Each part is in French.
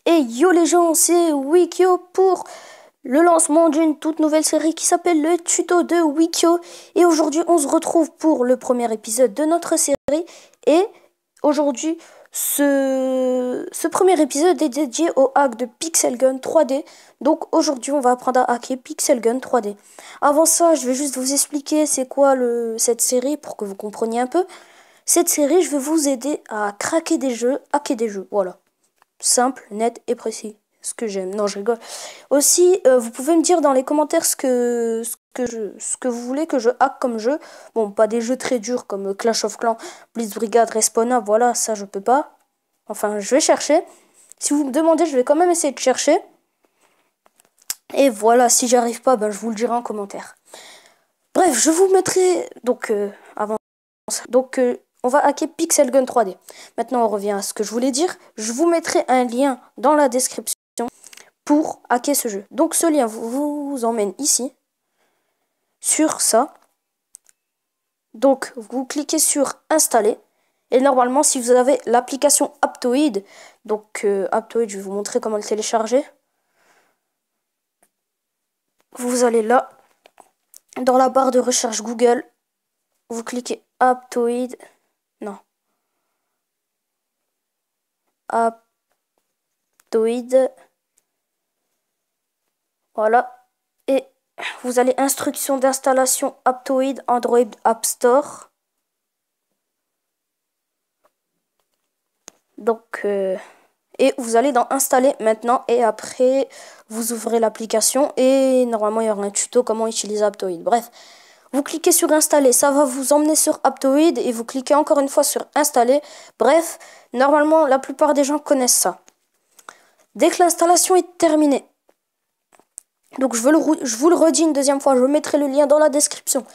Et yo les gens, c'est Wikio pour le lancement d'une toute nouvelle série qui s'appelle le tuto de Wikio. Et aujourd'hui, on se retrouve pour le premier épisode de notre série. Et aujourd'hui, ce premier épisode est dédié au hack de Pixel Gun 3D. Donc aujourd'hui, on va apprendre à hacker Pixel Gun 3D. Avant ça, je vais juste vous expliquer c'est quoi cette série pour que vous compreniez un peu. Cette série, je vais vous aider à craquer des jeux, hacker des jeux. Voilà. Simple, net et précis. Ce que j'aime. Non, je rigole. Aussi, vous pouvez me dire dans les commentaires ce que vous voulez que je hack comme jeu. Bon, pas des jeux très durs comme Clash of Clans, Blitz Brigade, Respawn Up, voilà, ça je peux pas. Enfin, je vais chercher. Si vous me demandez, je vais quand même essayer de chercher. Et voilà, si j'y arrive pas, ben, je vous le dirai en commentaire. Bref, je vous mettrai donc avant ça. Donc on va hacker Pixel Gun 3D. Maintenant, on revient à ce que je voulais dire. Je vous mettrai un lien dans la description pour hacker ce jeu. Donc ce lien vous emmène ici, sur ça. Donc vous cliquez sur installer. Et normalement, si vous avez l'application Aptoide, donc Aptoide, je vais vous montrer comment le télécharger. Vous allez là, dans la barre de recherche Google, vous cliquez Aptoide. Non. Aptoide. Voilà. Et vous allez instruction d'installation Aptoide Android App Store. Donc, et vous allez dans installer maintenant et après vous ouvrez l'application et normalement il y aura un tuto comment utiliser Aptoide. Bref, vous cliquez sur installer, ça va vous emmener sur Aptoide et vous cliquez encore une fois sur installer. Bref, normalement la plupart des gens connaissent ça. Dès que l'installation est terminée, donc je vous le redis une deuxième fois, je mettrai le lien dans la description.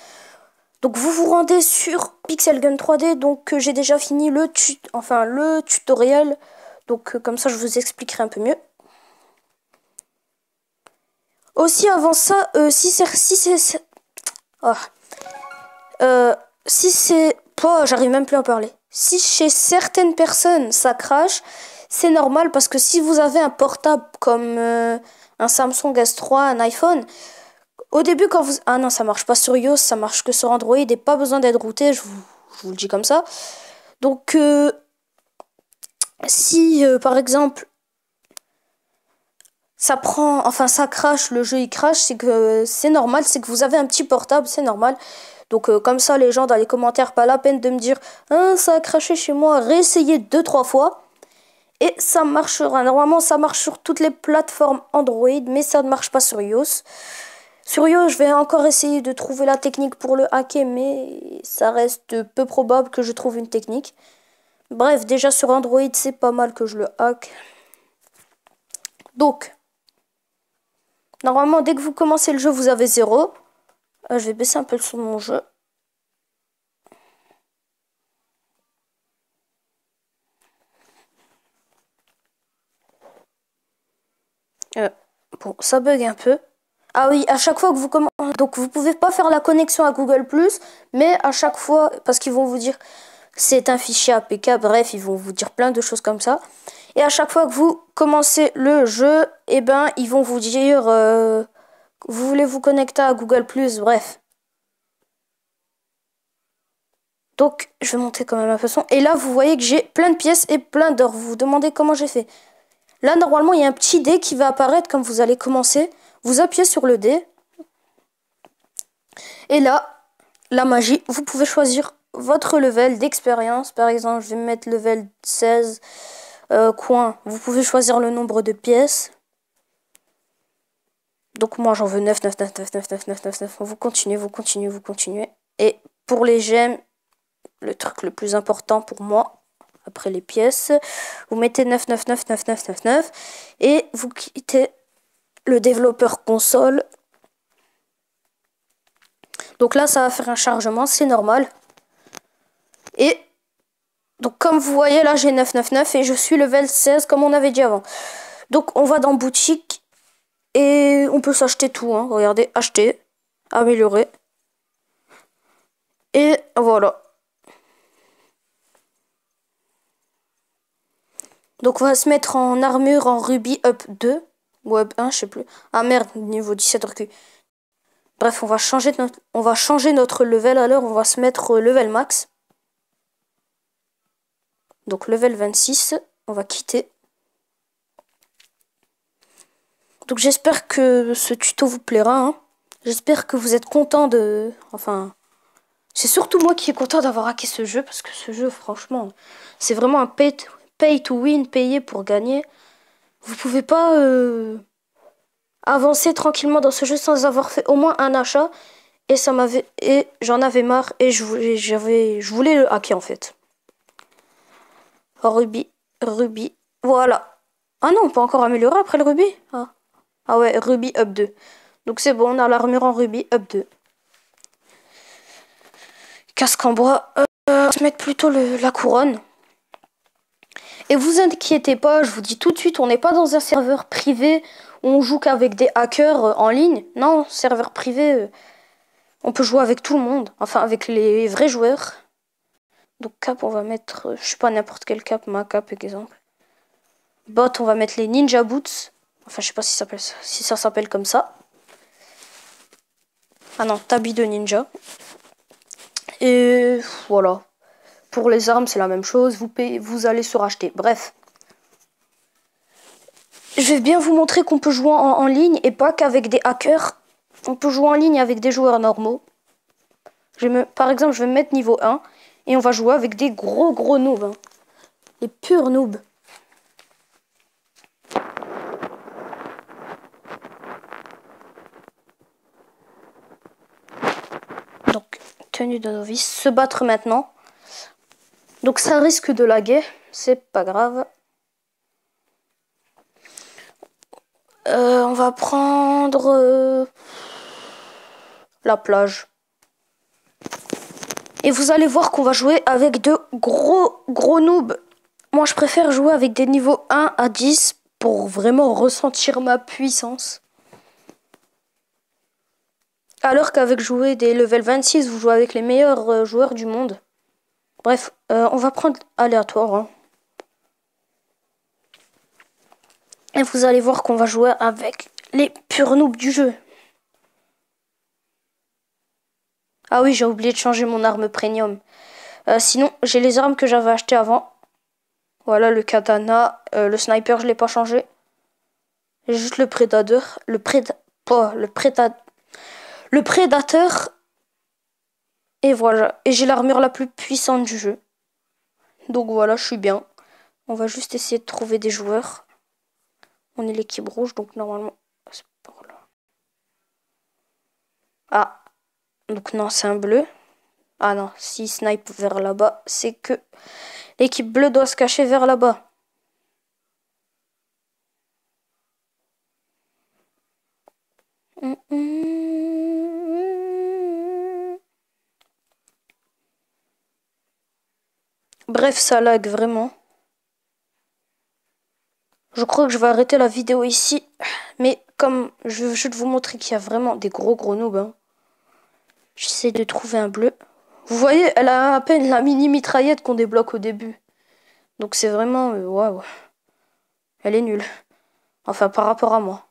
Donc vous vous rendez sur Pixel Gun 3D, donc j'ai déjà fini le tutoriel. Donc comme ça je vous expliquerai un peu mieux. Aussi avant ça, si c'est j'arrive même plus à parler. Si chez certaines personnes ça crache, c'est normal parce que si vous avez un portable comme un Samsung S3, un iPhone, au début quand vous... Ah non, ça marche pas sur iOS, ça marche que sur Android et pas besoin d'être routé, je vous le dis comme ça. Donc si par exemple ça crache, le jeu il crache, c'est que c'est normal, c'est que vous avez un petit portable, c'est normal. Donc comme ça les gens dans les commentaires, pas la peine de me dire ah, ça a craché chez moi, réessayez 2-3 fois et ça marchera. Normalement ça marche sur toutes les plateformes Android, mais ça ne marche pas sur iOS. Sur iOS, je vais encore essayer de trouver la technique pour le hacker, mais ça reste peu probable que je trouve une technique. Bref, déjà sur Android, c'est pas mal que je le hack. Donc, normalement, dès que vous commencez le jeu, vous avez 0. Je vais baisser un peu le son de mon jeu. Bon, ça bug un peu. Ah oui, à chaque fois que vous commencez... Donc, vous pouvez pas faire la connexion à Google+, mais à chaque fois, parce qu'ils vont vous dire c'est un fichier APK, bref, ils vont vous dire plein de choses comme ça. Et à chaque fois que vous commencez le jeu, eh ben, ils vont vous dire vous voulez vous connecter à Google+, bref. Donc, je vais monter quand même un peu son. Et là, vous voyez que j'ai plein de pièces et plein d'or. Vous vous demandez comment j'ai fait. Là, normalement, il y a un petit dé qui va apparaître quand vous allez commencer. Vous appuyez sur le dé. Et là, la magie, vous pouvez choisir votre level d'expérience. Par exemple, je vais mettre level 16 coin. Vous pouvez choisir le nombre de pièces. Donc moi, j'en veux 9, 9, 9, 9, 9, 9, 9, 9, 9. Vous continuez, vous continuez, vous continuez. Et pour les gemmes, le truc le plus important pour moi, après les pièces, vous mettez 9, 9, 9, 9, 9, 9, 9. Et vous quittez le développeur console. Donc là, ça va faire un chargement, c'est normal. Et donc comme vous voyez, là, j'ai 999 et je suis level 16 comme on avait dit avant. Donc on va dans boutique et on peut s'acheter tout. Hein. Regardez, acheter, améliorer. Et voilà. Donc on va se mettre en armure en Ruby Up 2. Ou Up 1, je sais plus. Ah merde, niveau 17 recul. Bref, on va changer notre level. Alors on va se mettre level max. Donc level 26. On va quitter. Donc j'espère que ce tuto vous plaira. Hein. J'espère que vous êtes content de... Enfin... C'est surtout moi qui est content d'avoir hacké ce jeu. Parce que ce jeu, franchement, c'est vraiment un pay to win, payer pour gagner. Vous pouvez pas avancer tranquillement dans ce jeu sans avoir fait au moins un achat. Et j'en avais marre et je voulais le hacker en fait. Ruby, voilà. Ah non, on peut encore améliorer après le Ruby. Ah ouais, Ruby Up 2. Donc c'est bon, on a l'armure en Ruby Up 2. Casque en bois. On va se mettre plutôt la couronne. Et vous inquiétez pas, je vous dis tout de suite, on n'est pas dans un serveur privé où on joue qu'avec des hackers en ligne. Non, serveur privé, on peut jouer avec tout le monde. Enfin, avec les vrais joueurs. Donc cap, on va mettre, je sais pas, n'importe quel cap, ma cap exemple. Bot, on va mettre les ninja boots. Enfin, je sais pas si ça s'appelle comme ça. Ah non, tabi de ninja. Et voilà. Pour les armes, c'est la même chose. Vous allez se racheter. Bref. Je vais bien vous montrer qu'on peut jouer en ligne et pas qu'avec des hackers. On peut jouer en ligne avec des joueurs normaux. Par exemple, je vais me mettre niveau 1 et on va jouer avec des gros noobs. Hein. Les purs noobs. Donc, tenue de novice. Se battre maintenant. Donc ça risque de laguer. C'est pas grave. On va prendre la plage. Et vous allez voir qu'on va jouer avec de gros noobs. Moi, je préfère jouer avec des niveaux 1 à 10 pour vraiment ressentir ma puissance. Alors qu'avec jouer des level 26, vous jouez avec les meilleurs joueurs du monde. Bref, on va prendre aléatoire. Hein. Et vous allez voir qu'on va jouer avec les purs noobs du jeu. Ah oui, j'ai oublié de changer mon arme premium. Sinon, j'ai les armes que j'avais achetées avant. Voilà, le katana, le sniper, je l'ai pas changé. J'ai juste le prédateur. Le prédateur. Et voilà. Et j'ai l'armure la plus puissante du jeu. Donc voilà, je suis bien. On va juste essayer de trouver des joueurs. On est l'équipe rouge, donc normalement, c'est par là. Ah. Donc non, c'est un bleu. Ah non, si snipe vers là-bas, c'est que l'équipe bleue doit se cacher vers là-bas. Bref, ça lag vraiment. Je crois que je vais arrêter la vidéo ici. Mais comme je veux juste vous montrer qu'il y a vraiment des gros noobs. Hein. J'essaie de trouver un bleu. Vous voyez, elle a à peine la mini mitraillette qu'on débloque au début. Donc c'est vraiment... waouh. Elle est nulle. Enfin, par rapport à moi.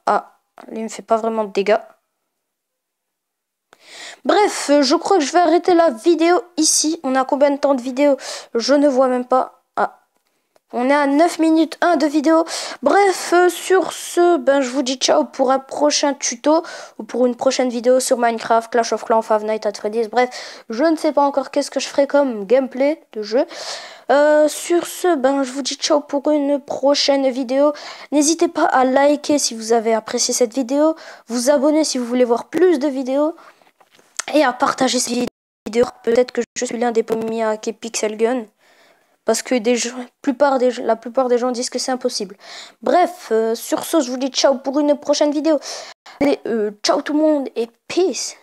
Ah, il me fait pas vraiment de dégâts. Bref, je crois que je vais arrêter la vidéo ici. On a combien de temps de vidéo? Je ne vois même pas. Ah, on est à 9 minutes 1 de vidéo. Bref, sur ce, je vous dis ciao pour un prochain tuto ou pour une prochaine vidéo sur Minecraft, Clash of Clans, Five Nights at Freddy's. Bref, je ne sais pas encore qu'est-ce que je ferai comme gameplay de jeu. Sur ce, je vous dis ciao pour une prochaine vidéo. N'hésitez pas à liker si vous avez apprécié cette vidéo, vous abonner si vous voulez voir plus de vidéos et à partager cette vidéo. Peut-être que je suis l'un des premiers à hacker Pixel Gun. Parce que la plupart des gens disent que c'est impossible. Bref, sur ce, je vous dis ciao pour une prochaine vidéo. Allez, ciao tout le monde et peace.